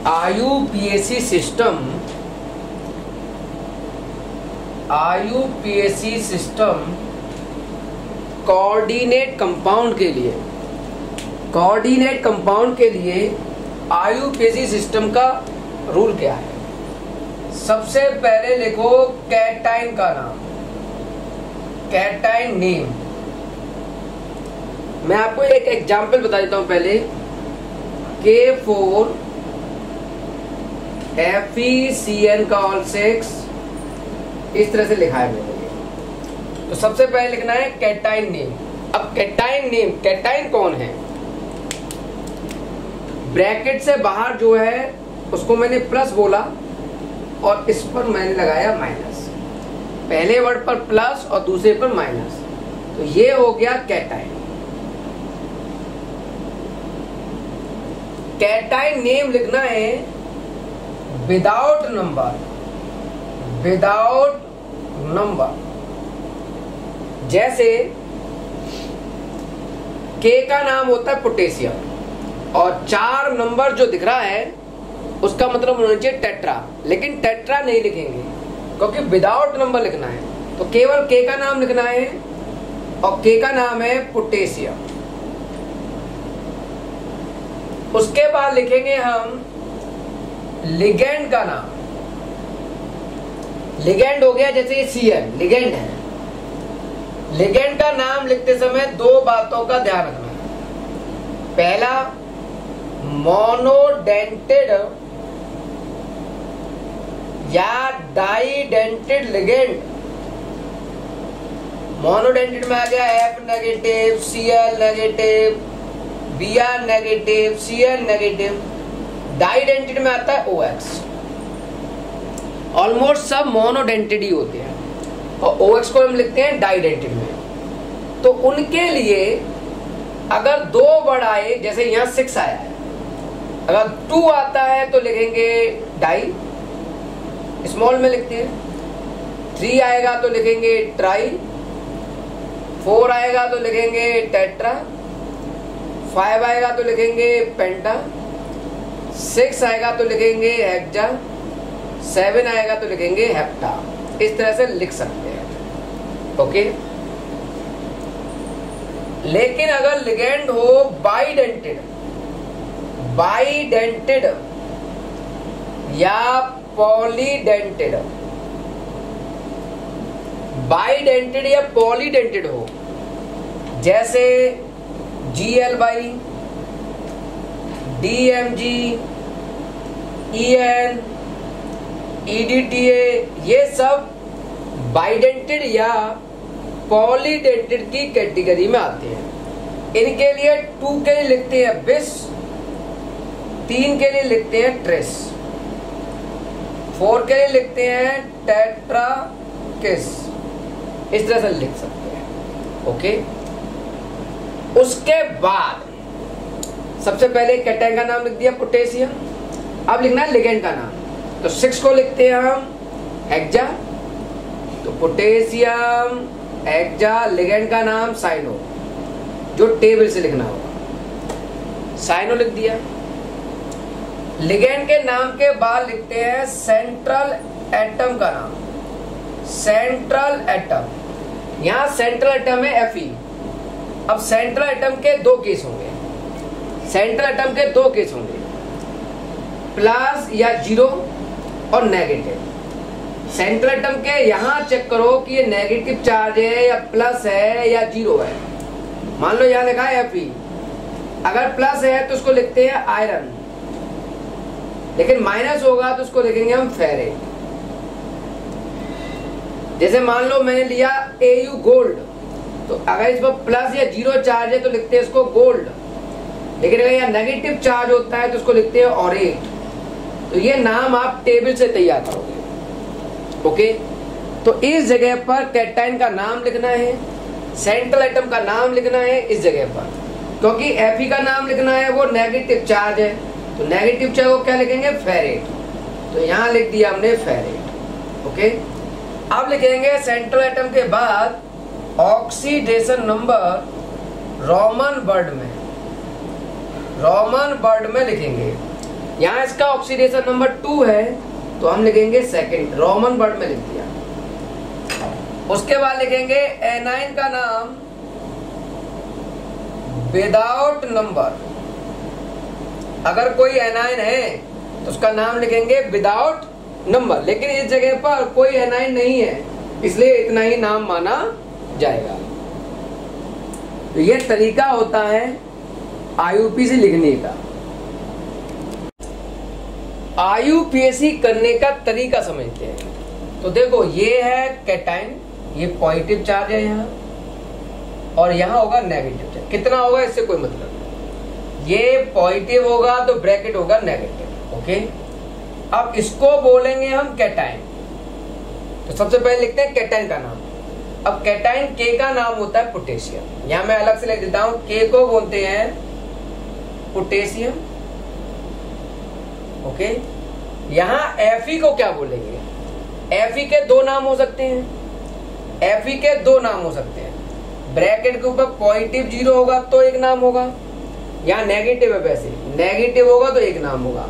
IUPAC system coordinate compound के लिए IUPAC system का रूल क्या है? सबसे पहले लिखो कैटाइन का नाम, कैटाइन नेम। मैं आपको एक एग्जांपल बता देता हूं पहले। K4 FeCN का ऑल 6 इस तरह से लिखा है मैंने। तो सबसे पहले लिखना है कैटाइन नेम। अब कैटाइन नेम, कैटाइन कौन है? ब्रैकेट से बाहर जो है उसको मैंने प्लस बोला और इस पर मैंने लगाया माइनस। पहले वर्ड पर प्लस और दूसरे पर माइनस, तो ये हो गया कैटाइन। कैटाइन नेम लिखना है विदाउट नंबर। जैसे के का नाम होता है पोटेशियम और 4 नंबर जो दिख रहा है उसका मतलब होना चाहिए टेट्रा, लेकिन टेट्रा नहीं लिखेंगे क्योंकि विदाउट नंबर लिखना है। तो केवल के का नाम लिखना है और के का नाम है पोटेशियम। उसके बाद लिखेंगे हम लिगेंड का नाम। लिगेंड हो गया, जैसे ये Cn लिगेंड है। लिगेंड का नाम लिखते समय 2 बातों का ध्यान रखना है। पहला, मोनोडेंटेड या डाइडेंटेड लिगेंड। मोनोडेंटेड में आ गया F negative, Cl negative, Br negative, Cl negative. डाइडेंटेड में आता है OX। ऑलमोस्ट सब मोनोडेंटेड ही होते हैं और OX को हम लिखते हैं डाइडेंटेड में। तो उनके लिए अगर 2 वर्ड आए, जैसे यहां 6 आया है, अगर 2 आता है तो लिखेंगे डाई, स्मॉल में लिखते हैं। 3 आएगा तो लिखेंगे ट्राई, 4 आएगा तो लिखेंगे टेट्रा, 5 आएगा तो लिखेंगे पेंटा, 6 आएगा तो लिखेंगे हेक्सा, 7 आएगा तो लिखेंगे हेप्टा। इस तरह से लिख सकते हैं। ओके। लेकिन अगर लिगेंड हो बाइडेंटेड या पॉलीडेंटेड, बाइडेंटेड या पॉलीडेंटेड हो, जैसे GL/, DMG, EN, EDTA, ये सब बाइडेंटेड या पॉलीडेंटेड की कैटेगरी में आते हैं। इनके लिए 2 के लिए लिखते हैं बिस, 3 के लिए लिखते हैं ट्रेस, 4 के लिए लिखते हैं टेट्राकिस। इस तरह से लिख सकते हैं। ओके। उसके बाद सबसे पहले कैटाइन का नाम लिख दिया पोटेशियम। अब लिखना है लिगेंड का नाम। तो 6 को लिखते हैं हम हेक्सा, तो पोटेशियम हेक्सा। लिगेंड का नाम साइनो, जो टेबल से लिखना होगा। साइनो लिख दिया। लिगेंड के नाम के बाद लिखते हैं सेंट्रल एटम का नाम। सेंट्रल एटम, यहां सेंट्रल एटम है Fe। अब सेंट्रल एटम के 2 केस होंगे। सेंट्रल एटम के 2 केस होंगे, प्लस या 0 और नेगेटिव। सेंट्रल एटम के यहां चेक करो कि ये नेगेटिव चार्ज है या प्लस है या 0 है। मान लो यहां लिखा है Fe, अगर प्लस है तो उसको लिखते हैं आयरन, लेकिन माइनस होगा तो उसको लिखेंगे हम फेरेट। जैसे मान लो मैंने लिया Au गोल्ड, तो अगर इस पर प्लस या 0 चार्ज है तो लिखते हैं इसको गोल्ड, लेकिन अगर यहाँ नेगेटिव चार्ज होता है तो उसको लिखते हैं ऑरेट। तो ये नाम आप टेबल से तैयार करोगे। ओके। तो इस जगह पर कैटाइन का नाम लिखना है, सेंट्रल एटम का नाम लिखना है इस जगह पर, क्योंकि Fe का नाम लिखना है, वो नेगेटिव चार्ज है। तो नेगेटिव चार्ज को क्या लिखेंगे? फेरेट। तो यहाँ लिख दिया हमने फेरेट। ओके। अब लिखेंगे सेंट्रल एटम के बाद ऑक्सीडेशन नंबर रोमन वर्ड में लिखेंगे यहाँ इसका ऑक्सीडेशन नंबर 2 है तो हम लिखेंगे सेकंड, रोमन वर्ड में लिख दिया। उसके बाद लिखेंगे एनाइन का नाम विदाउट नंबर। अगर कोई एनाइन है तो उसका नाम लिखेंगे विदाउट नंबर, लेकिन इस जगह पर कोई एनाइन नहीं है इसलिए इतना ही नाम माना जाएगा। तो यह तरीका होता है आईयूपीएसी लिखने का। आईयूपीएसी करने का तरीका समझते हैं। तो देखो ये है कैटाइन, ये पॉजिटिव चार्ज है यहाँ, और यहाँ होगा नेगेटिव चार्ज। कितना होगा इससे कोई मतलब नहीं, ये पॉजिटिव होगा तो ब्रैकेट होगा नेगेटिव। ओके, अब इसको बोलेंगे हम कैटाइन। तो सबसे पहले लिखते हैं कैटाइन का नाम। अब कैटाइन के का नाम होता है पोटेशियम। यहां मैं अलग से लिख देता हूं, के को बोलते हैं पोटेशियम। ओके, यहां Fe को क्या बोलेंगे? Fe के दो नाम हो सकते हैं, Fe के दो नाम हो सकते हैं। ब्रैकेट के ऊपर पॉजिटिव 0 होगा तो एक नाम होगा, यहाँ नेगेटिव है, वैसे नेगेटिव होगा तो एक नाम होगा।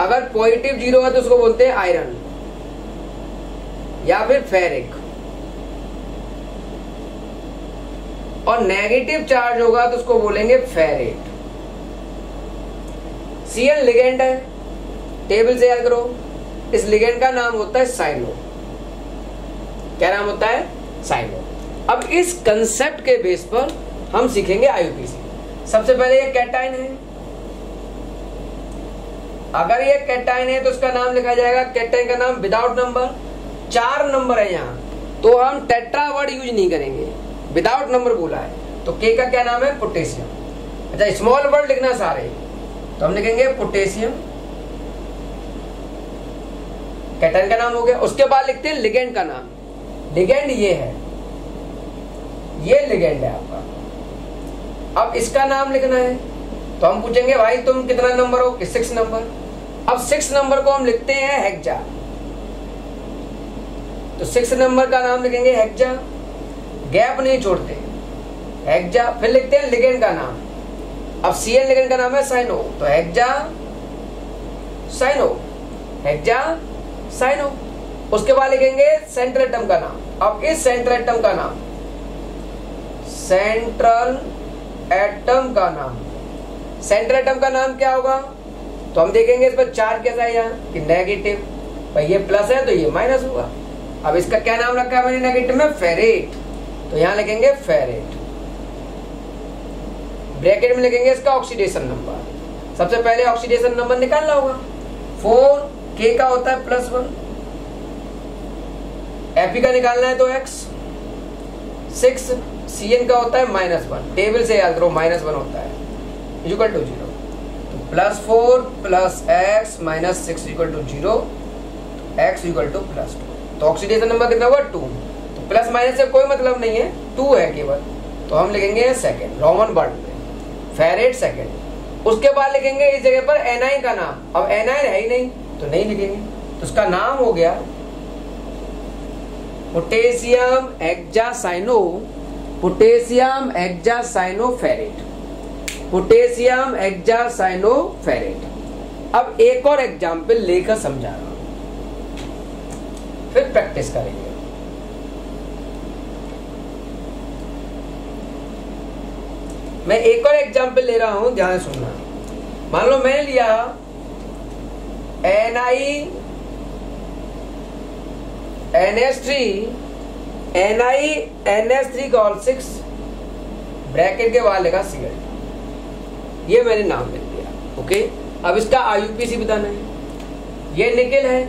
अगर पॉजिटिव 0 है तो उसको बोलते हैं आयरन या फिर फेरिक, और नेगेटिव चार्ज होगा तो उसको बोलेंगे फेरेट। Cl लिगेंड है, टेबल से याद करो। इस लिगेंड का नाम होता है साइनो। क्या नाम होता है? साइनो। अब इस कंसेप्ट के बेस पर हम सीखेंगे आईयूपीएसी। सबसे पहले ये कैटाइन है। अगर ये कैटाइन है तो उसका नाम लिखा जाएगा, कैटाइन का नाम विदाउट नंबर। 4 नंबर है यहाँ, तो हम टेट्रा वर्ड यूज नहीं करेंगे, विदाउट नंबर बोला है। तो के का क्या नाम है? पोटेशियम। अच्छा, स्मॉल वर्ड लिखना सारे, तो हम लिखेंगे पोटेशियम, कैटाइन का नाम हो गया। उसके बाद लिखते हैं लिगेंड का नाम। लिगेंड ये है, ये लिगेंड है आपका। अब इसका नाम लिखना है तो हम पूछेंगे भाई तुम कितना नंबर हो? कि 6 नंबर। अब 6 नंबर को हम लिखते हैं हेक्सा, तो 6 नंबर का नाम लिखेंगे हेक्सा, गैप नहीं छोड़ते, हेक्सा। फिर लिखते हैं लिगेंड का नाम। अब Cl लिगेंड का नाम है साइनो, तो हेक्सा साइनो, हेक्सा साइनो। उसके बाद लिखेंगे सेंट्रल एटम का नाम। अब इस सेंट्रल एटम का नाम, सेंट्रल एटम का नाम, सेंट्रल एटम का नाम क्या होगा? तो हम देखेंगे इस पर चार्ज कैसा है यहाँ कि नेगेटिव, भाई ये प्लस है तो ये माइनस होगा। अब इसका क्या नाम रखा है मैंने नेगेटिव में? फेरेट, तो यहाँ लिखेंगे फेरेट। ब्रैकेट में लिखेंगे इसका ऑक्सीडेशन नंबर। सबसे पहले ऑक्सीडेशन नंबर निकालना होगा। 4 के का होता है +1, Fe का निकालना है तो x, 6 Cn का होता है -1, टेबल से याद करो -1 होता है, इक्वल टू 0। तो +4 + x - 6 equal to 0, x equal to +2। तो ऑक्सीडेशन नंबर कितना हुआ? 2। तो प्लस माइनस से कोई मतलब नहीं है, 2 है केवल, तो हम लिखेंगे सेकंड, रोमन वर्ड में फेरेट सेकंड। उसके बाद लिखेंगे इस जगह पर एनाइन का नाम। अब एनाइन है ही नहीं तो नहीं लिखेंगे, तो उसका नाम हो गया potassium hexacyano, potassium hexacyanoferrate, potassium hexacyanoferrate. अब एक और एग्जाम्पल लेकर समझा रहा हूं, फिर प्रैक्टिस करेंगे। मैं एक और एग्जाम्पल ले रहा हूं, ध्यान सुनना। मान लो मैंने लिया NiNH3 ब्रैकेट के बाद लिखा Cl, ये मैंने नाम लिख दिया। ओके, अब इसका आईयूपीएसी बताना है। ये निकेल है,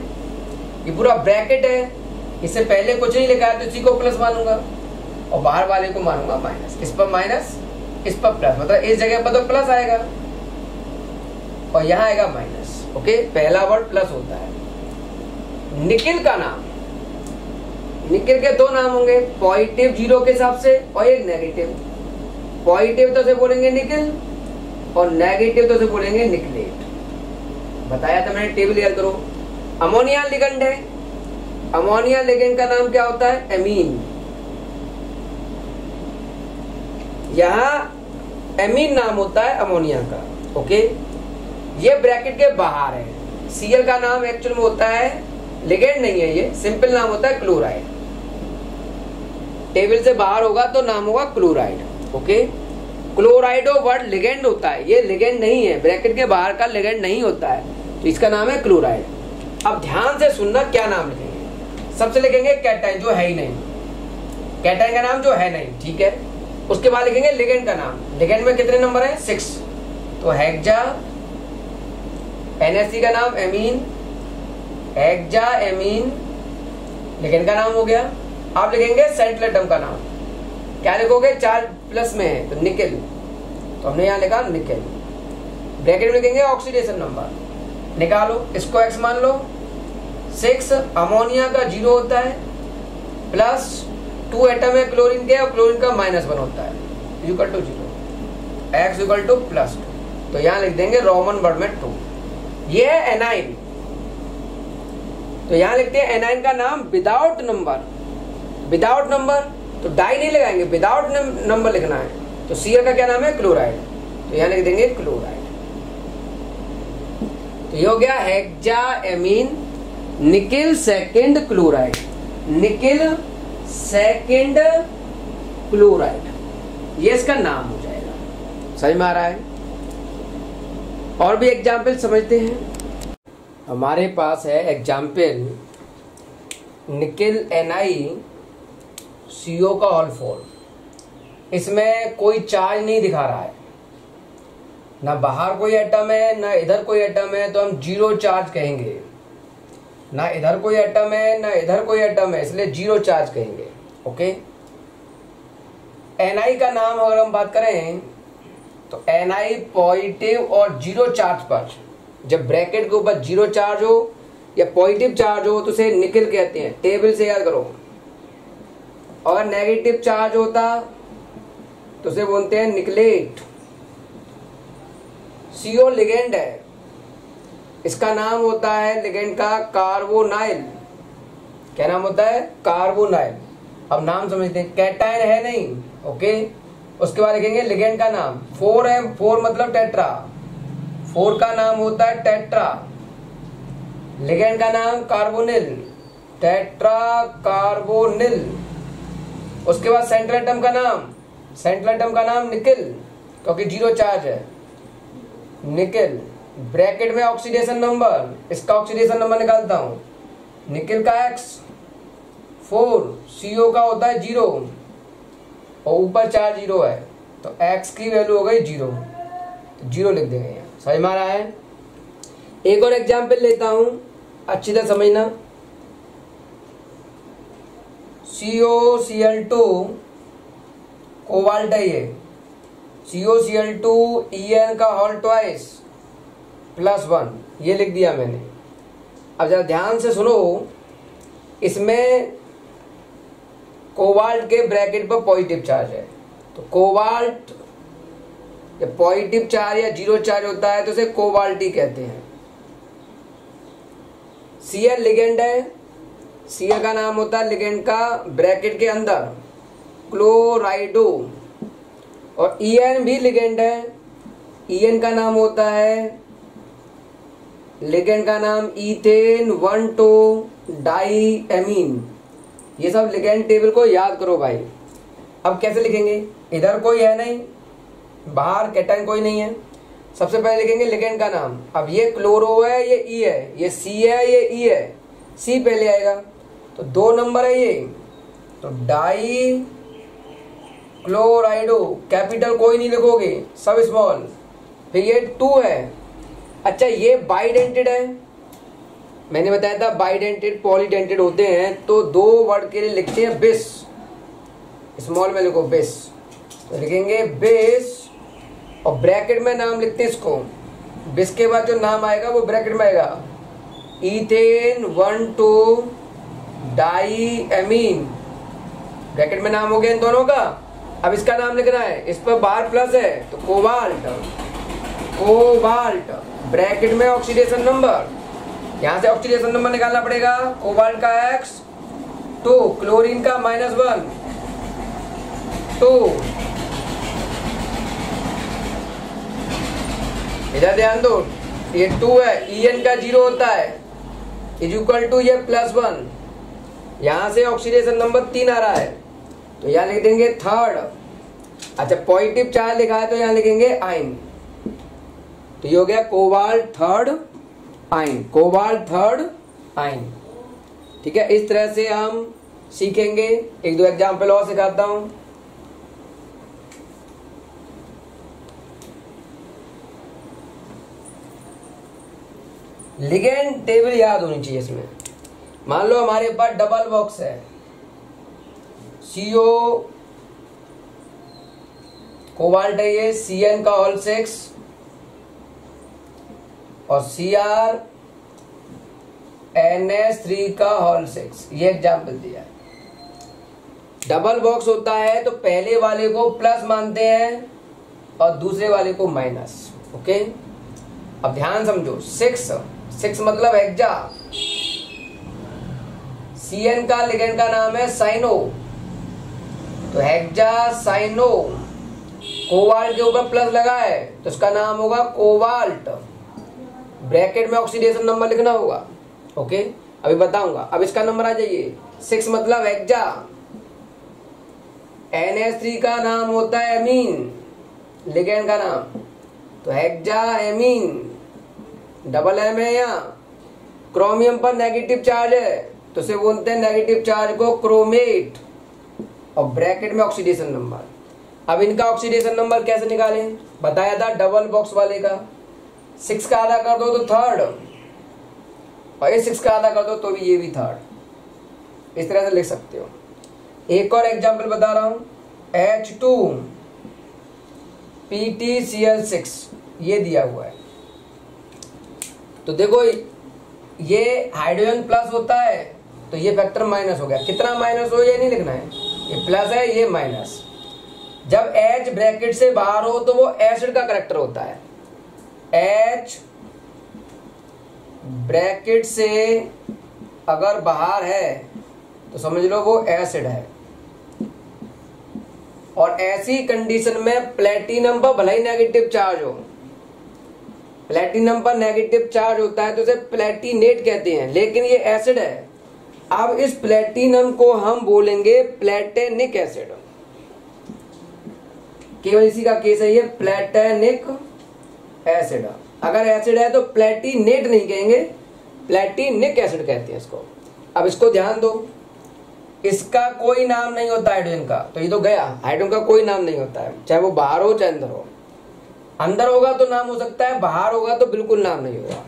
ये पूरा ब्रैकेट है, इससे पहले कुछ नहीं लिखा है तो इसी को प्लस मानूंगा और बाहर वाले को मानूंगा माइनस। इस पर माइनस, इस पर प्लस, मतलब इस जगह पर तो प्लस आएगा और यहाँ आएगा माइनस। ओके, पहला वर्ड प्लस होता है। निकेल का नाम, निकेल के 2 नाम होंगे, पॉजिटिव 0 के हिसाब से और एक नेगेटिव। पॉजिटिव तो से बोलेंगे निकेल और नेगेटिव तो से बोलेंगे निकलेट। बताया था मैंने, टेबल याद करो। अमोनिया लिगेंड है, अमोनिया लिगेंड का नाम क्या होता है? एमीन। यहाँ एमीन नाम होता है अमोनिया का। ओके, ये ब्रैकेट के बाहर है। Cl का नाम एक्चुअल में होता है, लिगेंड नहीं है, ये सिंपल नाम होता है क्लोराइड। टेबल से बाहर होगा तो नाम होगा क्लोराइड। ओके, क्लोराइडो वर्ड लिगेंड होता है, ये लिगेंड नहीं है, ब्रैकेट के बाहर का लिगेंड नहीं होता है, तो इसका नाम है क्लोराइड। अब ध्यान से सुनना क्या नाम लिखेंगे। सबसे लिखेंगे कैटाइन, जो है ही नहीं, कैटाइन का नाम जो है नहीं, ठीक है। उसके बाद लिखेंगे लिगेंड का नाम। लिगेंड में कितने नंबर है? 6। तो हेक्सा, NH3 का नाम एमीन, हेक्सा एमीन लिगेंड का नाम हो गया। आप लिखेंगे सेंट्रल एटम का नाम, क्या लिखोगे? 4+ में है तो निकेल, तो हमने यहाँ लिखा निकेल। ब्रैकेट में लिखेंगे ऑक्सीडेशन नंबर, निकालो, इसको X मान लो। 6 अमोनिया का 0 होता है, प्लस 2 एटम है क्लोरीन के, और क्लोरीन का -1 होता है, equal to 0, X equal to +2। तो यहाँ लिख देंगे रोमन वर्ड में 2। ये है एनाइन, तो यहाँ लिखते हैं एनाइन का नाम विदाउट नंबर। विदाउट नंबर तो डाई नहीं लगाएंगे, विदाउट नंबर लिखना है। तो Cl का क्या नाम है? क्लोराइड, तो यहाँ लिख देंगे क्लोराइड। तो ये हो गया hexa amine nickel second chloride, nickel second chloride, ये इसका नाम हो जाएगा। समझ में आ रहा है? और भी एग्जाम्पल समझते हैं। हमारे पास है एग्जाम्पल निकेल NiCO का होल 4। इसमें कोई चार्ज नहीं दिखा रहा है, ना बाहर कोई एटम है ना इधर कोई एटम है, तो हम 0 चार्ज कहेंगे। ना इधर कोई एटम है ना इधर कोई एटम है, इसलिए 0 चार्ज कहेंगे। ओके, Ni का नाम अगर हम बात करें तो Ni पॉजिटिव और 0 चार्ज पर, जब ब्रैकेट के ऊपर 0 चार्ज हो या पॉजिटिव चार्ज हो तो उसे निकेल कहते हैं। टेबल से याद करो। और नेगेटिव चार्ज होता तो उसे बोलते हैं निकलेट। CO लिगेंड है, इसका नाम होता है लिगेंड का कार्बोनाइल। क्या नाम होता है? कार्बोनाइल। अब नाम समझते हैं, कैटाइन है नहीं। ओके, उसके बाद लिखेंगे लिगेंड का नाम 4 है, 4 मतलब टेट्रा, 4 का नाम होता है टेट्रा। लिगेंड का नाम कार्बोनिल, टेट्रा कार्बोनिल। उसके बाद सेंट्रल एटम का नाम, सेंट्रल एटम का नाम निकेल, क्योंकि 0 चार्ज है, निकेल। ब्रैकेट में ऑक्सीडेशन नंबर, इसका ऑक्सीडेशन नंबर निकालता हूं, निकेल का X 4, CO का होता है 0 और ऊपर चार्ज 0 है, तो X की वैल्यू हो गई 0, तो 0 लिख देंगे यहाँ। समझ में आ रहा है? एक और एग्जाम्पल लेता हूं, अच्छी तरह समझना। COCl2 कोबाल्ट है ये, COCl2 En का होल ट्वाइस +1, ये लिख दिया मैंने। अब जरा ध्यान से सुनो, इसमें कोबाल्ट के ब्रैकेट पर पॉजिटिव चार्ज है, तो कोबाल्ट या पॉजिटिव चार्ज या 0 चार्ज होता है तो उसे कोबाल्टी कहते हैं। Cl लिगेंड है, Cl का नाम होता है लिगेंड का ब्रैकेट के अंदर क्लोराइडो। और En भी लिगेंड है, En का नाम होता है, लिगेंड का नाम इथेन 1,2 डाईएमीन। ये सब लिगेंड टेबल को याद करो भाई। अब कैसे लिखेंगे? इधर कोई है नहीं, बाहर कैटाइन कोई नहीं है, सबसे पहले लिखेंगे लिगेंड का नाम। अब ये क्लोरो है, ये ई है, ये सी है, ये ई है, सी पहले आएगा, तो 2 नंबर है ये, तो डाई क्लोराइडो, कैपिटल कोई नहीं लिखोगे, सब स्मॉल। फिर ये 2 है। अच्छा, ये बाइडेंटेड है, मैंने बताया था बाइडेंटेड पॉलीडेंटेड होते हैं, तो 2 वर्ड के लिए लिखते हैं बिस, स्मॉल में लिखो बिस, तो लिखेंगे बिस और ब्रैकेट में नाम लिखते हैं इसको। बिस के बाद जो नाम आएगा वो ब्रैकेट में आएगा, इथेन 1,2 डाईएमीन, ब्रैकेट में नाम हो गया इन दोनों का। अब इसका नाम लिखना है, इस पर बार प्लस है तो कोबाल्ट, कोबाल्ट ब्रैकेट में ऑक्सीडेशन नंबर, यहां से ऑक्सीडेशन नंबर निकालना पड़ेगा। कोबाल्ट का X 2, क्लोरीन का -1 2। इधर ध्यान दो, ये 2 है, En का 0 होता है इज इक्वल टू ये +1, यहां से ऑक्सीडेशन नंबर 3 आ रहा है तो यहां लिख देंगे थर्ड। अच्छा पॉजिटिव चार्ज लिखा है तो यहां लिखेंगे आइन, तो ये हो गया कोबाल्ट थर्ड आइन, कोबाल्ट थर्ड आइन। ठीक है, इस तरह से हम सीखेंगे। एक दो एग्जाम्पल और सिखाता हूं। लिगेंड टेबल याद होनी चाहिए इसमें। मान लो हमारे पास डबल बॉक्स है, CO कोबाल्ट है ये, Cn का होल 6 और Cr NH3 का होल 6, ये एग्जाम्पल दिया है। डबल बॉक्स होता है तो पहले वाले को प्लस मानते हैं और दूसरे वाले को माइनस। ओके, अब ध्यान समझो, 6 मतलब हेक्सा। Cn का लिगेंड का नाम है साइनो, तो हेक्सा साइनो, कोबाल्ट के ऊपर प्लस लगा है तो इसका नाम होगा कोबाल्ट, ब्रैकेट में ऑक्सीडेशन नंबर लिखना होगा। ओके, अभी बताऊंगा। अब इसका नंबर आ जाइए, 6 मतलब हेक्सा, NH3 का नाम होता है एमीन, लिगेंड का नाम, तो हेक्सा एमीन, डबल एम है यहाँ। क्रोमियम पर नेगेटिव चार्ज है तो उसे बोलते हैं नेगेटिव चार्ज को क्रोमेट, और ब्रैकेट में ऑक्सीडेशन नंबर। अब इनका ऑक्सीडेशन नंबर कैसे निकालें, बताया था डबल बॉक्स वाले का, 6 का आधा कर दो तो थर्ड, और ये 6 का आधा कर दो तो भी ये भी थर्ड। इस तरह से लिख सकते हो। एक और एग्जांपल बता रहा हूं, H2PtCl6 ये दिया हुआ है। तो देखो ये हाइड्रोजन प्लस होता है तो ये फैक्टर माइनस हो गया। कितना माइनस हो ये नहीं लिखना है, ये प्लस है ये माइनस। जब H ब्रैकेट से बाहर हो तो वो एसिड का करैक्टर होता है। H ब्रैकेट से अगर बाहर है तो समझ लो वो एसिड है। और ऐसी कंडीशन में प्लेटिनम पर भले ही नेगेटिव चार्ज हो, प्लेटिनम पर नेगेटिव चार्ज होता है तो उसे प्लेटिनेट कहते हैं, लेकिन ये एसिड है। अब इस प्लेटिनम को हम बोलेंगे प्लेटेनिक एसिड, केवल इसी का केस है ये, प्लेटेनिक एसिड। अगर एसिड है तो प्लेटिनेट नहीं कहेंगे, प्लेटिनिक एसिड कहते हैं इसको। अब इसको ध्यान दो, इसका कोई नाम नहीं होता हाइड्रोजन का, तो ये तो गया, हाइड्रोजन का कोई नाम नहीं होता है, चाहे वो बाहर हो चाहे अंदर हो। अंदर होगा तो नाम हो सकता है, बाहर होगा तो बिल्कुल नाम नहीं होगा।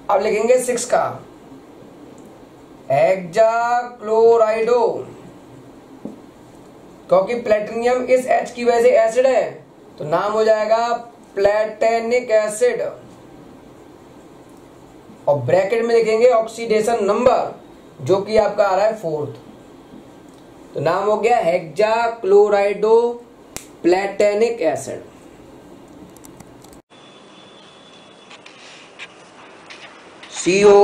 अब लिखेंगे 6 का हेक्साक्लोराइडो, क्योंकि प्लेटिनियम इस H की वजह से एसिड है तो नाम हो जाएगा प्लेटेनिक एसिड, और ब्रैकेट में लिखेंगे ऑक्सीडेशन नंबर जो कि आपका आ रहा है 4th, तो नाम हो गया हेक्साक्लोराइडो प्लेटेनिक एसिड। CO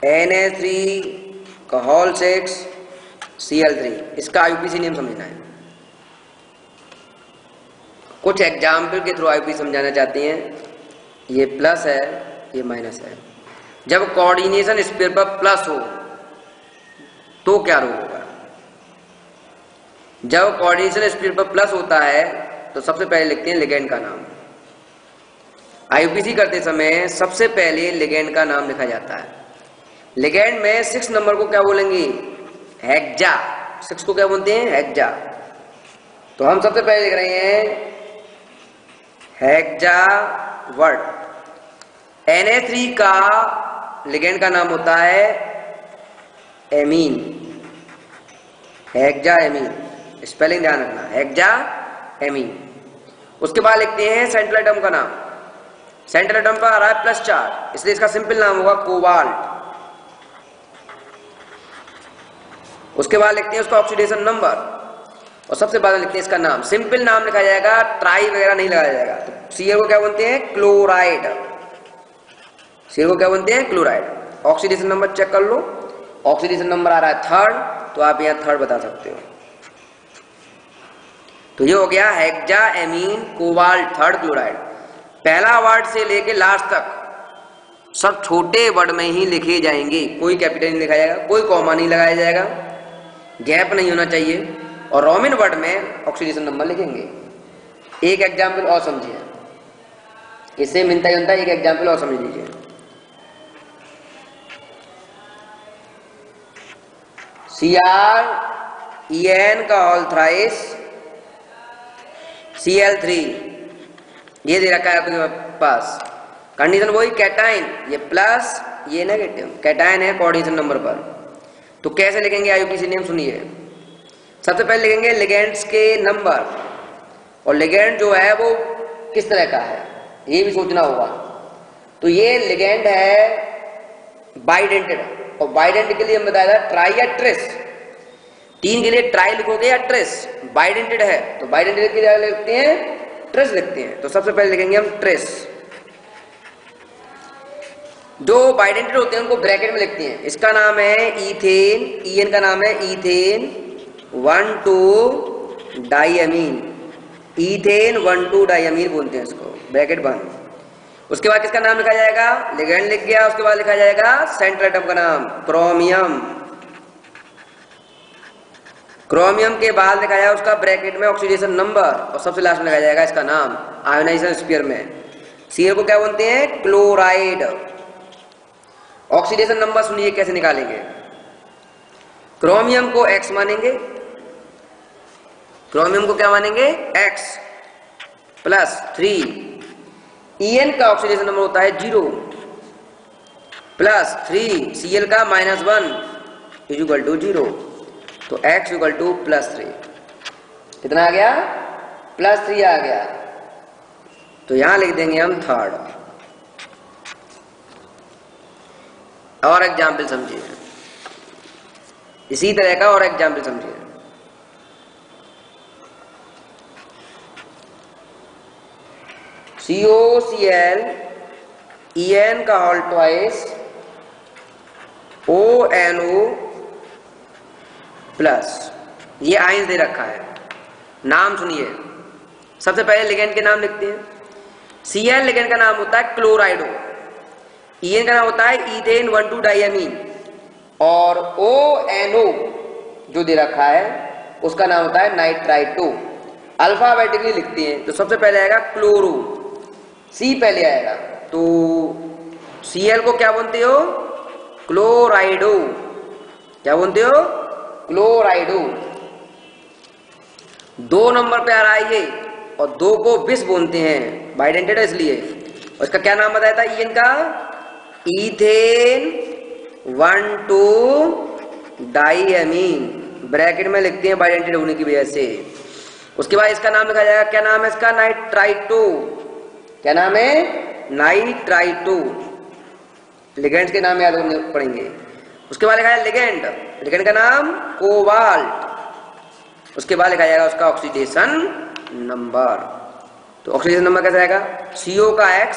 NH3 का होल 6 Cl3, इसका IUPAC नेम समझना है। कुछ एग्जाम्पल के थ्रू IUPAC समझाना चाहते हैं। ये प्लस है ये माइनस है। जब कोऑर्डिनेशन स्पेयर पर प्लस हो तो क्या रोल होगा? जब कोऑर्डिनेशन स्पेयर पर प्लस होता है तो सबसे पहले लिखते हैं लिगेंड का नाम। IUPAC करते समय सबसे पहले लिगेंड का नाम लिखा जाता है। लिगेंड में 6 नंबर को क्या बोलेंगे? हेक्सा। 6 को क्या बोलते हैं? हेक्सा। तो हम सबसे पहले लिख रहे हैं हेक्सा वर्ड। Na3 का लिगेंड का नाम होता है एमीन, हेक्सा एमीन, स्पेलिंग ध्यान रखना, हेक्सा एमीन। उसके बाद लिखते हैं सेंट्रल एटम का नाम। सेंट्रल एटम पर आ रहा है प्लस चार्ज, इसलिए इसका सिंपल नाम होगा कोबाल्ट। उसके बाद लिखते हैं उसका ऑक्सीडेशन नंबर, और सबसे बाद लिखते हैं इसका नाम। सिंपल नाम लिखा जाएगा, ट्राई वगैरह नहीं लगाया जाएगा। तो Cl को क्या बोलते हैं? क्लोराइड। Cl को क्या बोलते हैं? क्लोराइड। ऑक्सीडेशन नंबर चेक कर लो, ऑक्सीडेशन नंबर आ रहा है 3rd, तो आप यहाँ 3rd बता सकते हो। तो ये हो गया hexa amine cobalt 3rd chloride. पहला वर्ड से लेके लास्ट तक सब छोटे वर्ड में ही लिखे जाएंगे, कोई कैपिटल नहीं लिखा जाएगा, कोई कॉमा नहीं लगाया जाएगा, गैप नहीं होना चाहिए, और रोमन वर्ड में ऑक्सीडेशन नंबर लिखेंगे। एक एग्जाम्पल और समझिए, इससे मिलता जुलता एक एग्जाम्पल और समझ लीजिए। CrEn का होल थ्राइस Cl3, ये दे रखा है आपके पास। कंडीशन वही, कैटाइन, ये प्लस ये नेगेटिव, कैटाइन है कोऑर्डिनेशन नंबर पर। तो कैसे लिखेंगे IUPAC नेम सुनिए। सबसे पहले लिखेंगे लिगेंड्स के नंबर, और लिगेंड जो है वो किस तरह का है ये भी सोचना होगा। तो ये लिगेंड है बाइडेंटेड, और बाइडेंटेड के लिए हम बताया था ट्राई या ट्रेस। 3 के लिए ट्राई लिखोगे या ट्रेस, बाइडेंटेड है तो बाइडेंटेड की जगह लिखते हैं ट्रेस लिखते हैं। तो सबसे पहले लिखेंगे हम ट्रेस। जो बाइडेंटेड होते हैं उनको ब्रैकेट में लिखते हैं। इसका नाम है ईथेन, EN का नाम है ईथेन 1,2 डाइअमीन, ईथेन 1,2 डाइअमीन बोलते हैं इसको, ब्रैकेट बंद। उसके बाद किसका नाम लिखा जाएगा, लिगेंड लिख गया, उसके बाद लिखा जाएगा सेंट्रल एटम का नाम क्रोमियम। क्रोमियम के बाद लिखा जाएगा उसका ब्रैकेट में ऑक्सीडेशन नंबर, और सबसे लास्ट में लिखा जाएगा इसका नाम आयोनाइजेशन स्फीयर में। Cl को क्या बोलते हैं, क्लोराइड। ऑक्सीडेशन नंबर सुनिए कैसे निकालेंगे। क्रोमियम को X मानेंगे, क्रोमियम को क्या मानेंगे X +3। En का ऑक्सीडेशन नंबर होता है 0 +3, Cl का -1 = 0, तो X = +3। कितना आ गया, +3 आ गया। तो यहां लिख देंगे हम थर्ड। और एग्जाम्पल समझिए, इसी तरह का और एग्जाम्पल समझिए। COCl En का होल ट्वाइस ONO प्लस, ये आयंस दे रखा है। नाम सुनिए, सबसे पहले लिगेंड के नाम लिखते हैं। Cl लिगेंड का नाम होता है क्लोराइडो, En का नाम होता है ईथेन 1,2 डाइअमीन, और ONO जो दे रखा है उसका नाम होता है नाइट्राइटो। अल्फाबेटिकली लिखते हैं, तो सबसे पहले आएगा क्लोरो, C पहले आएगा। तो Cl को क्या बोलते हो, क्लोराइडो। क्या बोलते हो, क्लोराइडो। 2 नंबर पे आ रहा है ये, और 2 को बिस बोलते हैं, बाइडेंटेड है इसलिए। और इसका क्या नाम बताया था En का, ईथेन 1,2 डाइअमीन, ब्रैकेट में लिखते हैं बाइडेंटेड होने की वजह से। उसके बाद इसका नाम लिखा जाएगा, क्या नाम है इसका, नाइट्राइटो। क्या नाम है, नाइट्राइटो। लिगेंड्स के नाम याद होने पड़ेंगे। उसके बाद लिखा है लिगेंड, लिगेंड का नाम कोबाल्ट। उसके बाद लिखा जाएगा उसका ऑक्सीडेशन नंबर। तो ऑक्सीडेशन नंबर कैसा आएगा, CO का X,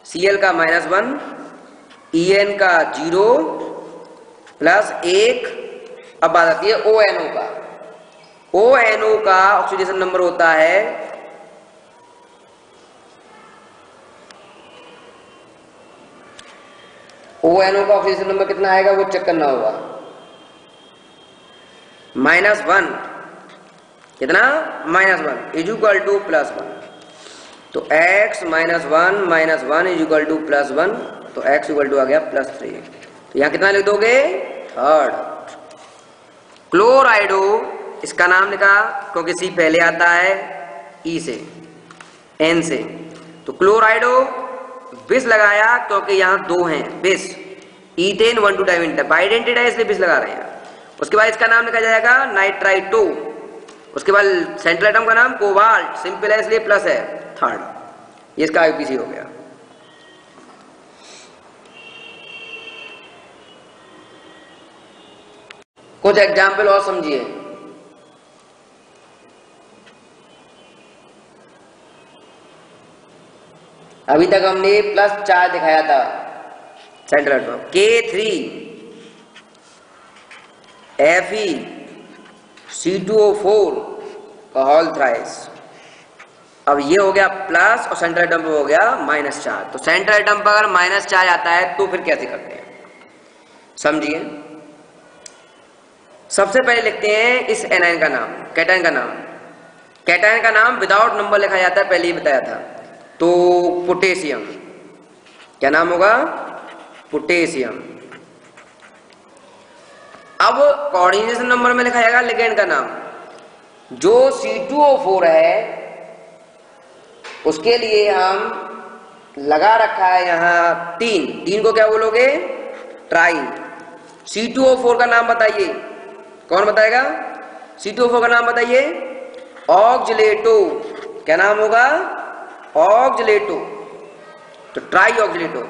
Cl का -1, En का 0 +1। अब बात आती है ONO का। ONO का ऑक्सीडेशन नंबर होता है ONO का ऑक्सीडेशन नंबर कितना आएगा वो चेक करना होगा, -1। कितना, -1 = +1। तो X -1 = +1, तो X = आ गया +3। तो यहाँ कितना लिख दोगे, थर्ड। क्लोराइडो, इसका नाम लिखा क्योंकि C पहले आता है E से, N से। तो क्लोराइडो बिस लगाया क्योंकि यहाँ 2 हैं बिस, ईथेन 1,2 डाइअमीन, बाइडेंटेड है इसलिए बिस लगा रहे हैं। उसके बाद इसका नाम लिखा जाएगा नाइट्राइटो। उसके बाद सेंट्रल एटम का नाम कोबाल्ट, सिंपल है इसलिए प्लस है, थर्ड। ये इसका IUPAC हो गया। कुछ एग्जाम्पल और समझिए। अभी तक हमने +4 दिखाया था central atom, K3 Fe C2O4 का होल थ्राइस, अब ये हो गया प्लस और सेंट्रल एटम पे हो गया माइनस चार्ज। तो सेंट्रल एटम पर अगर माइनस चार्ज आता है तो फिर कैसे करते हैं, समझिए। सबसे पहले लिखते हैं इस एनायन का नाम, कैटायन का नाम। कैटायन का नाम विदाउट नंबर लिखा जाता है, पहले ही बताया था। तो पोटेशियम, क्या नाम होगा, पोटेशियम। अब कोऑर्डिनेशन नंबर में लिखा जाएगा लिगेंड का नाम। जो C2O4 है उसके लिए हम लगा रखा है यहां तीन को क्या बोलोगे, ट्राई। C2O4 का नाम बताइए, कौन बताएगा, C2O4 का नाम बताइए, ऑक्जिलेटो। क्या नाम होगा, ऑक्जिलेटो, तो ट्राई ऑक्जिलेटो।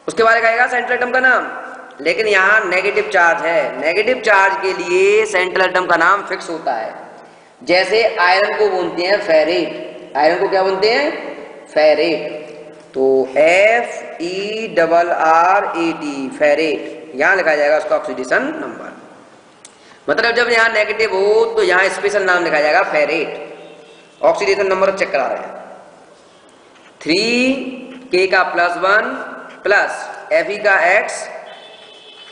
उसके बाद लिखाएगा सेंट्रल एटम का नाम, लेकिन यहां नेगेटिव चार्ज है, नेगेटिव चार्ज के लिए सेंट्रल एटम का नाम फिक्स होता है। जैसे आयरन को बोलते हैं फेरेट, आयरन को क्या बोलते हैं, फेरेट। तो FeRRAT, फेरेट, यहां लिखा जाएगा उसका ऑक्सीडेशन नंबर। मतलब जब यहां नेगेटिव हो तो यहां स्पेशल नाम लिखा जाएगा फेरेट। ऑक्सीडेशन नंबर चेक करा रहे हैं, 3K का +1 प्लस Fe का X,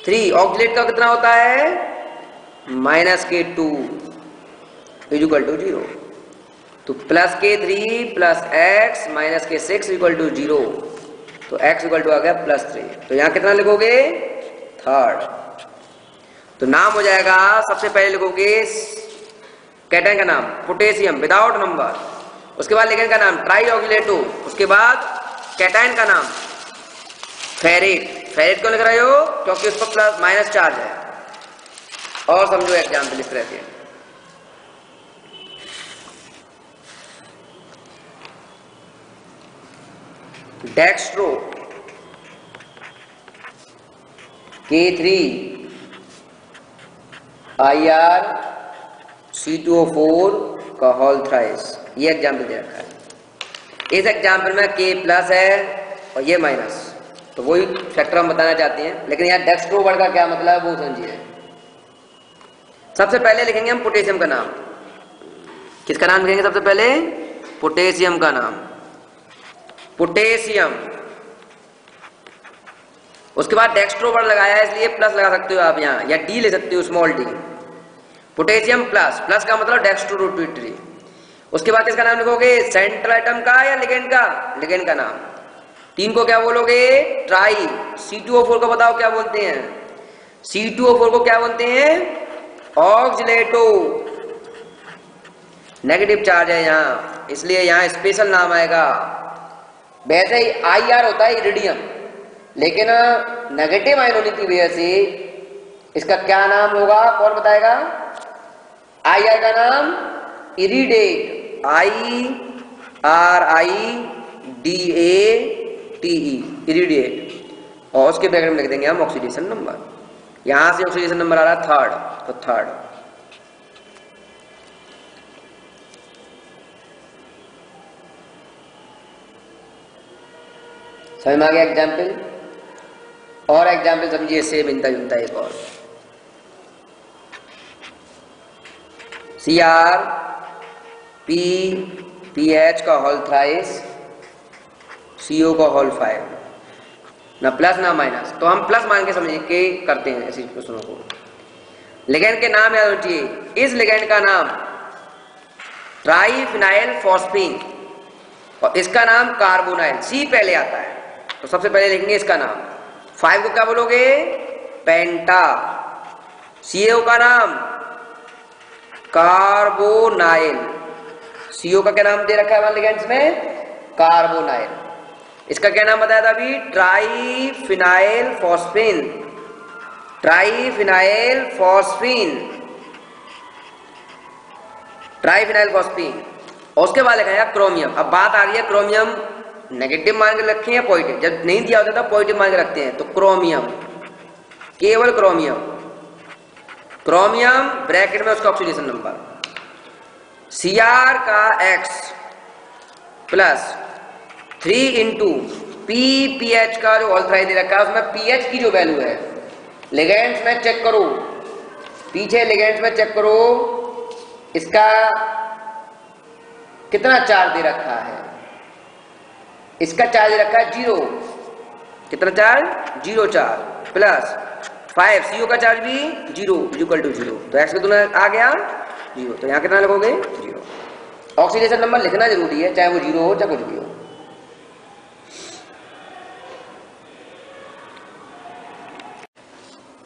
3 ऑक्सीलेट का कितना होता है, -K2 = 0। तो +K3 प्लस X -K6 = 0। तो X = आ गया +3। तो यहां कितना लिखोगे, 3rd। तो नाम हो जाएगा, सबसे पहले लिखोगे कैटायन का नाम पोटेशियम विदाउट नंबर, उसके बाद लिगेंड का नाम ट्राई ऑक्जिलेटो, उसके बाद कैटायन का नाम फेरेट। फेरेट क्यों लिख रहे हो, क्योंकि उस पर प्लस माइनस चार्ज है। और समझो एग्जाम्पल इस तरह से, डेक्स्ट्रो K3 IR C2O4 का होल थ्राइस, ये एग्जाम्पल दे रखा है। इस एग्जाम्पल में K+ है और ये माइनस, तो वही फैक्टर हम बताना चाहते हैं, लेकिन यहाँ डेक्स्ट्रो वर्ड का क्या मतलब है वो समझिए। सबसे पहले लिखेंगे हम पोटेशियम का नाम। किसका नाम लिखेंगे सबसे पहले, पोटेशियम का नाम, पोटेशियम। उसके बाद डेक्स्ट्रो वर्ड लगाया है इसलिए प्लस लगा सकते हो आप यहाँ, या डी ले सकते हो, small D. Potassium plus, plus का मतलब डेक्स्ट्रो रोटेटरी। उसके बाद इसका नाम लिखोगे सेंट्रल एटम का या लिगेंड का, लिगेंड का नाम। 3 को क्या बोलोगे, ट्राई। C2O4 को बताओ क्या बोलते हैं, C2O4 को क्या बोलते हैं, ऑक्जिलेटो। नेगेटिव चार्ज है यहाँ, इसलिए यहाँ स्पेशल नाम आएगा। वैसे ही IR होता है इरिडियम, लेकिन नेगेटिव आयन होने की वजह से इसका क्या नाम होगा, कौन बताएगा, IR का नाम इरिडेट, IRIDATE, इरिडेट। और उसके ब्रैकेट में लिख देंगे हम ऑक्सीडेशन नंबर। यहां से ऑक्सीडेशन नंबर आ रहा है 3rd, तो 3rd। समझ में आ गया एग्जाम्पल। और एग्जाम्पल समझिए, इससे मिलता जुलता एक और, CrPPH का होल थ्राइस, CO का होल 5, ना प्लस ना माइनस। तो हम प्लस मान के समझ के करते हैं ऐसे क्वेश्चनों को। लिगेंड के नाम याद रखिए, इस लिगेंड का नाम ट्राइफिनाइल फॉस्फीन और इसका नाम कार्बोनाइल, C पहले आता है। तो सबसे पहले लिखेंगे इसका नाम। 5 को क्या बोलोगे, पेंटा। CO का नाम कार्बोनाइल, CO का क्या नाम दे रखा है हमारे लिगेंड्स में, कार्बोनाइल। इसका क्या नाम बताया था अभी, triphenyl phosphine, triphenyl phosphine, triphenyl phosphine. और उसके बाद लिखा है क्रोमियम। अब बात आ रही है क्रोमियम नेगेटिव मान के रखें या पॉजिटिव, जब नहीं दिया होता था पॉजिटिव मान के रखते हैं। तो क्रोमियम, केवल क्रोमियम, क्रोमियम ब्रैकेट में उसका ऑक्सीडेशन नंबर, Cr का X प्लस 3 इंटू PPH का जो होल थ्राइस दे रखा है उसमें पीएच की जो वैल्यू है, लिगेंड्स में चेक करो, पीछे लिगेंड्स में चेक करो, इसका कितना चार्ज दे रखा है, इसका चार्ज दे रखा है 0, कितना चार्ज 0 चार्ज, प्लस 5 CO का चार्ज भी 0 इक्वल टू 0, तो x का दोनों आ गया 0, तो यहाँ कितना लगोगे 0। ऑक्सीडेशन नंबर लिखना जरूरी है, चाहे वो 0 हो चाहे कुछ भी हो।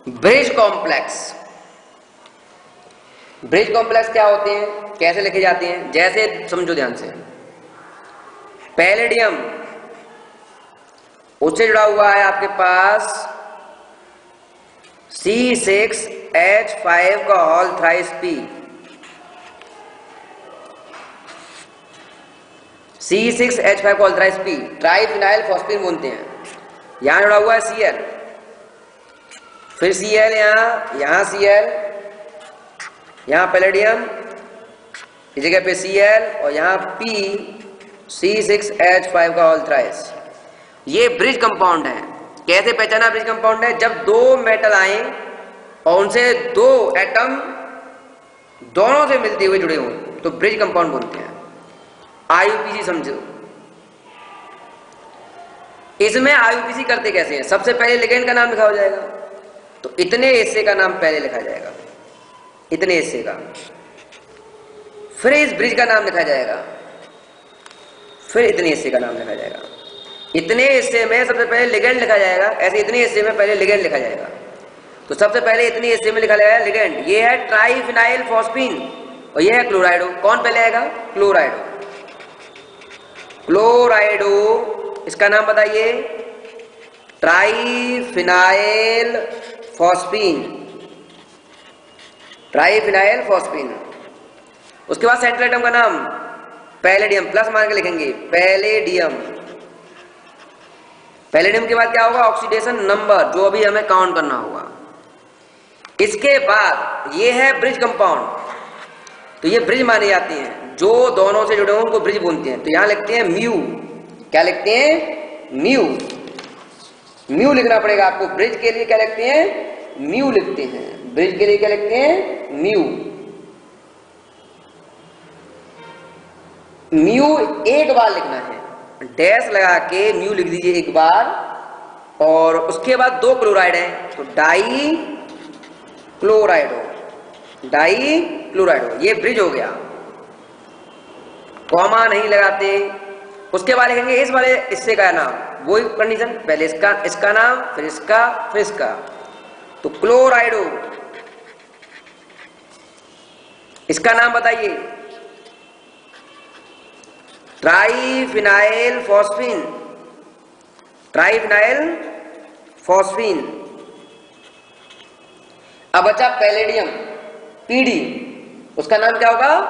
ब्रिज कॉम्प्लेक्स, ब्रिज कॉम्प्लेक्स क्या होते हैं, कैसे लिखे जाते हैं, जैसे समझो ध्यान से, पैलेडियम उससे जुड़ा हुआ है आपके पास C6H5 का होल थ्राइस P, C6H5 का whole thrice P triphenyl phosphate बोलते हैं। यहां जुड़ा हुआ है Cl, फिर Cl यहाँ Cl, यहाँ पैलेडियम, इस जगह पे Cl और यहाँ P C6H5 का होल थ्राइस। ये ब्रिज कंपाउंड है। कैसे पहचाना ब्रिज कंपाउंड है, जब दो मेटल आए और उनसे दो एटम दोनों से मिलते हुए जुड़े हों तो ब्रिज कंपाउंड बोलते हैं। IUPAC समझो, इसमें IUPAC करते कैसे हैं, सबसे पहले लिगेंड का नाम लिखा हो जाएगा, तो इतने हिस्से का नाम पहले लिखा जाएगा, इतने हिस्से का, फिर इस ब्रिज का नाम लिखा जाएगा, फिर इतने हिस्से का नाम लिखा जाएगा। इतने हिस्से में सबसे पहले लिगेंड लिखा जाएगा, ऐसे इतने हिस्से में पहले लिगेंड लिखा जाएगा। तो सबसे पहले इतने हिस्से में लिखा जाएगा लिगेंड, ये है ट्राइफिनाइल फॉस्फीन और ये है क्लोराइडो। कौन पहले आएगा, क्लोराइडो। क्लोराइडो इसका नाम बताइए, ट्राइफिनाइल फॉस्फीन, ट्राइफिनाइल फॉस्फीन। उसके बाद सेंट्रल एटम का नाम पैलेडियम, प्लस मान के लिखेंगे पैलेडियम। पैलेडियम के बाद क्या होगा, ऑक्सीडेशन नंबर, जो अभी हमें काउंट करना होगा। इसके बाद ये है ब्रिज कंपाउंड, तो ये ब्रिज माने जाते हैं, जो दोनों से जुड़े हों उनको ब्रिज बोलते हैं। तो यहां लिखते हैं म्यू, क्या लिखते हैं, म्यू। म्यू लिखना पड़ेगा आपको, ब्रिज के लिए क्या लिखते हैं, म्यू लिखते हैं, ब्रिज के लिए क्या लिखते हैं, म्यू। म्यू एक बार लिखना है, डैश लगा के म्यू लिख दीजिए एक बार, और उसके बाद दो क्लोराइड हैं तो डाई क्लोराइडो, डाई क्लोराइडो, ये ब्रिज हो गया। कॉमा नहीं लगाते। उसके बाद लिखेंगे इस वाले हिस्से का नाम, वही कंडीशन, पहले इसका नाम, फिर इसका, फिर इसका। तो क्लोराइडो, इसका नाम बताइए, ट्राइफिनाइल फॉस्फीन, ट्राइफिनाइल फॉस्फीन। अब बचा पैलेडियम, पीडी, उसका नाम क्या होगा,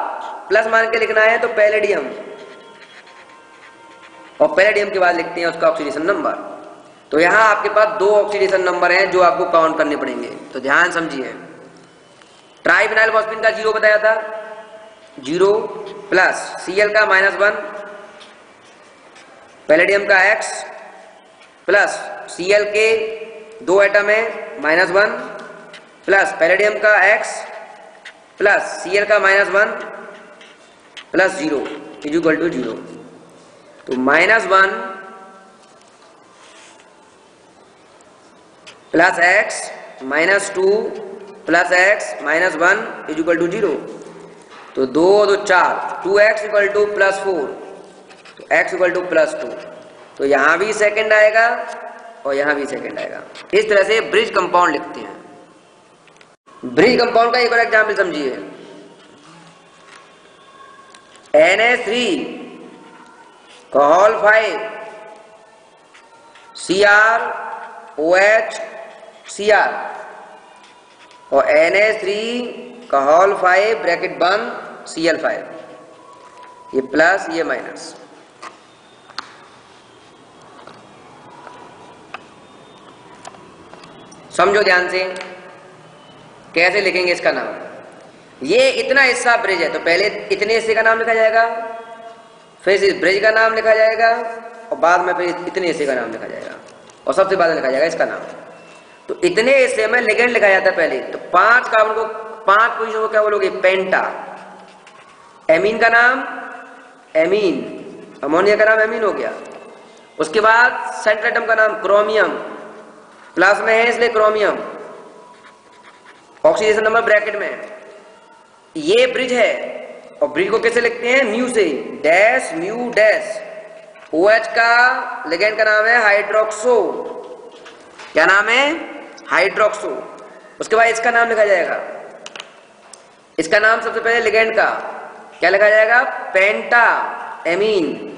प्लस मान के लिखना है तो पैलेडियम, और पैलेडियम के बाद लिखते हैं उसका ऑक्सीडेशन नंबर। तो यहां आपके पास दो ऑक्सीडेशन नंबर हैं जो आपको काउंट करने पड़ेंगे, तो ध्यान समझिए। ट्राइफिनाइल फॉस्फीन का 0 बताया था, 0 प्लस Cl का -1, पैलेडियम का X प्लस Cl के दो एटम है -1 प्लस पैलेडियम का X प्लस Cl का -1 प्लस 0 इक्वल टू 0। तो -1 plus X -2 plus X -1 equal to 0। तो 2 2 4, 2x इक्वल टू +4, तो x इक्वल टू +2। तो यहां भी सेकंड आएगा और यहां भी सेकंड आएगा। इस तरह से ब्रिज कंपाउंड लिखते हैं। ब्रिज कंपाउंड का एक और एग्जाम्पल समझिए, Na3 का होल 5 CrOH Cr और Na3 का होल 5 ब्रैकेट बंद Cl5, ये प्लस ये माइनस। समझो ध्यान से, कैसे लिखेंगे इसका नाम। ये इतना हिस्सा ब्रिज है तो पहले इतने हिस्से का नाम लिखा जाएगा, फिर इस ब्रिज का नाम लिखा जाएगा और बाद में फिर इतने हिस्से का नाम लिखा जाएगा और सबसे बाद में लिखा जाएगा इसका नाम। तो इतने हिस्से में लिगेंड लिखा जाता है पहले। तो 5 कार्बन को, 5 पोजीशन को क्या बोलोगे, पेंटा। एमीन का नाम एमीन, अमोनिया का नाम एमीन हो गया। उसके बाद सेंट्रल एटम का नाम क्रोमियम, प्लस में है इसलिए क्रोमियम, ऑक्सीडेशन नंबर ब्रैकेट में। ये ब्रिज है और ब्रिज को कैसे लिखते हैं, म्यू से, डैश म्यू डैश। OH का लिगेंड का नाम है हाइड्रोक्सो, क्या नाम है, हाइड्रोक्सो। उसके बाद इसका नाम लिखा जाएगा, इसका नाम सबसे पहले लिगेंड का क्या लिखा जाएगा, पेंटा एमीन।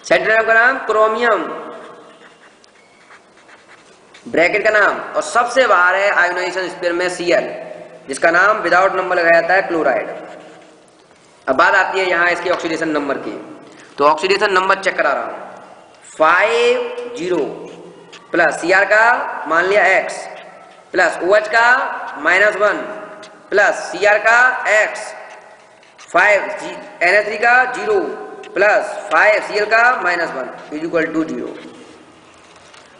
सेंट्रल एटम का नाम क्रोमियम, ब्रैकेट का नाम, और सबसे बाहर है आयोनाइजेशन स्पेयर में Cl, जिसका नाम विदाउट नंबर लगाया जाता है क्लोराइड। अब बात आती है यहाँ इसके ऑक्सीडेशन नंबर की, तो ऑक्सीडेशन नंबर चेक करा रहा हूं, 50 प्लस Cr का मान लिया X प्लस OH का -1 प्लस Cr का X, 5 NH3 का 0 प्लस 5 Cl का -1 इज इक्वल टू 0।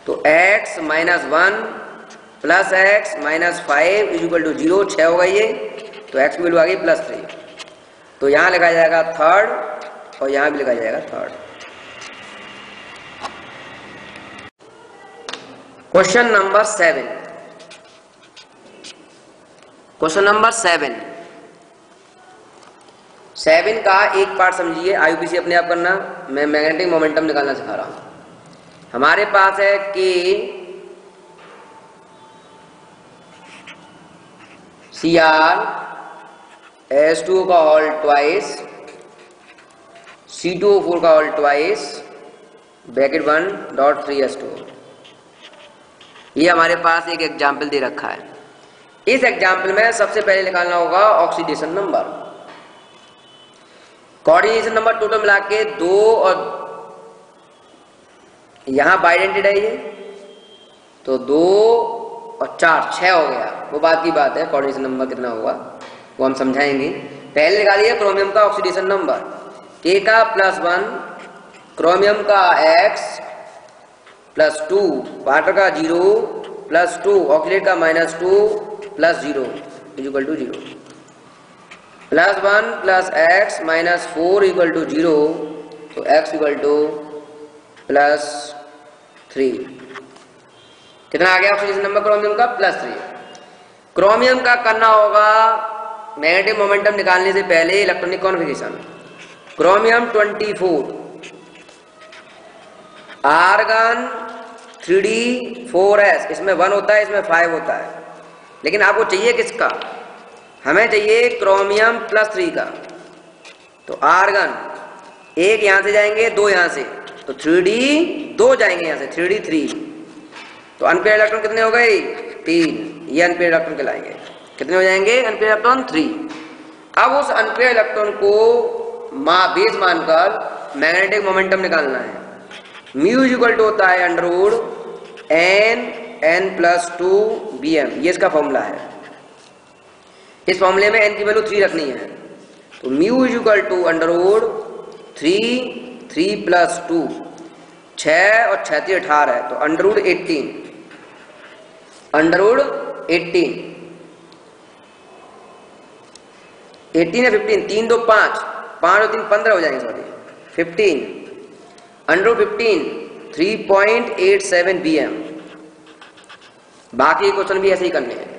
तो x -1 plus x -5 is equal to 0, 6 होगा ये, तो x की वैल्यू आ गई +3। तो यहां लिखा जाएगा थर्ड और यहां भी लिखा जाएगा third. Question number 7, question number 7 का एक पार्ट समझिए, आईयूपीसी अपने आप करना, मैं मैग्नेटिक मोमेंटम निकालना सिखा रहा हूं। हमारे पास है कि Cr H2O का होल ट्वाइस, C2O4 का होल ट्वाइस, ब्रैकेट 1.3H2O। ये हमारे पास एक एग्जाम्पल दे रखा है। इस एग्जाम्पल में सबसे पहले निकालना होगा oxidation number. Coordination number total मिला के 2 और यहां बाइडेंटेड है ये, तो 2 और 4 6 हो गया, वो बात की बात है। कोऑर्डिनेशन नंबर कितना होगा वो हम समझाएंगे। पहले निकालिए क्रोमियम का ऑक्सीडेशन नंबर, K का +1, क्रोमियम का X +2, वाटर का 0 +2, ऑक्सीडेट का -2 +0 is equal to 0, +1 + x -4 equal to 0, तो x इक्वल टू +3। कितना आ गया ऑक्सीडेशन नंबर क्रोमियम का, +3। क्रोमियम का करना होगा नेगेटिव मोमेंटम निकालने से पहले electronic configuration. Chromium 24, argon 3d4s, इसमें 1 होता है, इसमें 5 होता है, लेकिन आपको चाहिए किसका, हमें चाहिए क्रोमियम +3 का। तो आर्गन 1 यहां से जाएंगे, 2 यहां से, तो 3d 2 जाएंगे यहां से, 3d 3, तो अनपेयर्ड इलेक्ट्रॉन कितने हो गए, 3, ये अनपेयर्ड इलेक्ट्रॉन कहलाएंगे। कितने हो जाएंगे अनपेयर्ड इलेक्ट्रॉन, 3। अब उस अनपेयर्ड इलेक्ट्रॉन को बेस मानकर मैग्नेटिक मोमेंटम निकालना है। म्यू इक्वल टू होता है √n+2bm, ये इसका फॉर्मूला है। इस फॉर्मूले में n की वैल्यू 3 रखनी है, तो म्यू इक्वल टू √3 + 2, 6 और 6 × 18 है, तो √18 18 या 15, 3 2 5, 5 और 3 15 हो जाएंगे, सॉरी 15, √15 3.87 bm। बाकी क्वेश्चन भी ऐसे ही करने हैं।